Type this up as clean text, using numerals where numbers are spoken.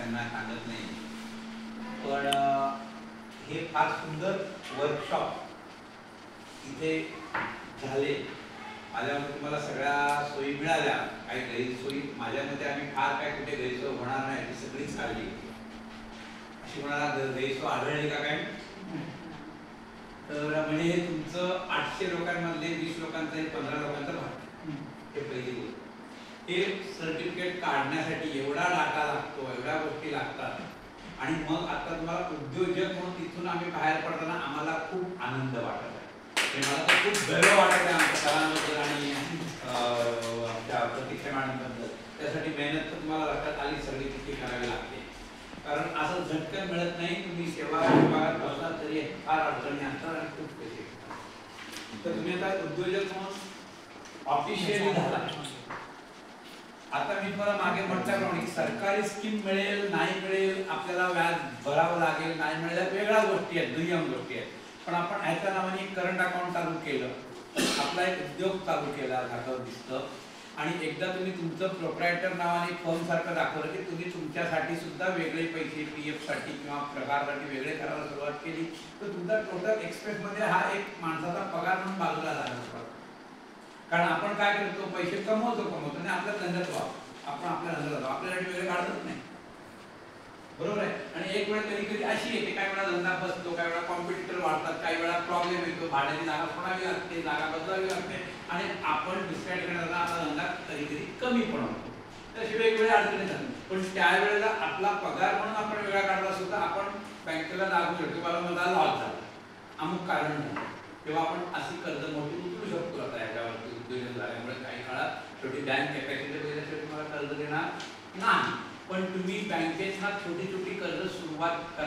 त्यांना सांगत नाही, पण हे फार सुंदर वर्कशॉप इथे झाले आल्यावर तुम्हाला सगळ्या सोयी मिळाल्या. काही गैरसोयी माझ्या मते आम्ही फार काय कुठे गैरसोय होणार नाही ती सगळीच काढली. अशी कोणाला गैरसोय आढळली का काय? तर म्हणजे तुमचं 800 लोकांमधले 20 लोकांचं 15 लोकांचं भाग हे पहिली गोष्ट. हे सर्टिफिकेट काढण्यासाठी एवढा डाटा लागतो, एवढ्या गोष्टी लागतात. आणि मग आता तुम्हाला उद्योजक म्हणून तिथून आम्ही बाहेर पडताना आम्हाला खूप आनंद वाटत आहे. मला तर खूप गर्व वाटत आहे आमच्या कलांबद्दल आणि आमच्या प्रतिक्षणाबद्दल. त्यासाठी मेहनत तर तुम्हाला लक्षात आली सगळी किती करावी लागते, कारण असं झटकन मिळत नाही. तुम्ही सेवा विभागात बसला तरी फार अडचणी असतात आणि खूप पैसे. तर तुम्ही आता उद्योजक म्हणून ऑफिशियली झाला. आता मी तुम्हाला मागे म्हटल्याप्रमाणे सरकारी स्कीम मिळेल नाही मिळेल, आपल्याला व्याज भरावं लागेल नाही मिळेल, वेगळ्या गोष्टी आहेत, दुय्यम गोष्टी आहेत. पण आपण ह्याच्या नावाने करंट अकाउंट चालू केलं, आपला एक उद्योग चालू केला दाखवत दिसतं. आणि एकदा तुम्ही तुमचं प्रोप्रायटर नावाने फर्म सारखं दाखवलं की तुम्ही तुमच्यासाठी सुद्धा वेगळे पैसे पीएफ साठी किंवा पगारासाठी वेगळे करायला सुरुवात केली, तर तुमचा टोटल एक्सपेन्स मध्ये हा एक माणसाचा पगार म्हणून बाजूला झाला. कारण आपण काय करतो, पैसे कमवतो आणि आपल्या धंद्यात वापरतो, आपण आपल्या धंद्यात आपल्यासाठी वेगळे काढतच नाही, बरोबर आहे. आणि एक वेळ कधी कधी अशी येते, काही वेळा धंदा बसतो, काही वेळा कॉम्पिटिटर वाढतात, काही वेळा प्रॉब्लेम येतो, भाड्याची जागा सोडावी लागते, जागा बदलावी लागते आणि आपण दुसऱ्या ठिकाणी जाताना आपला धंदा कधी कधी कमी पण होतो. तशी वेगवेगळ्या अडचणी झाल्या. पण त्यावेळेला आपला पगार म्हणून आपण वेगळा काढला सुद्धा आपण बँकेला दाखवू शकतो, मला मला लॉस झाला अमुक कारण नाही, तेव्हा आपण अशी कर्ज मोठी उचलू शकतो. आता याच्यावरती उद्योजक झाल्यामुळे काही काळात छोटी बँक कॅपॅसिटी वगैरे तुम्हाला कर्ज देणार नाही, पण तुम्ही बँकेत छोटी छोटी कर्ज सुरुवात करा.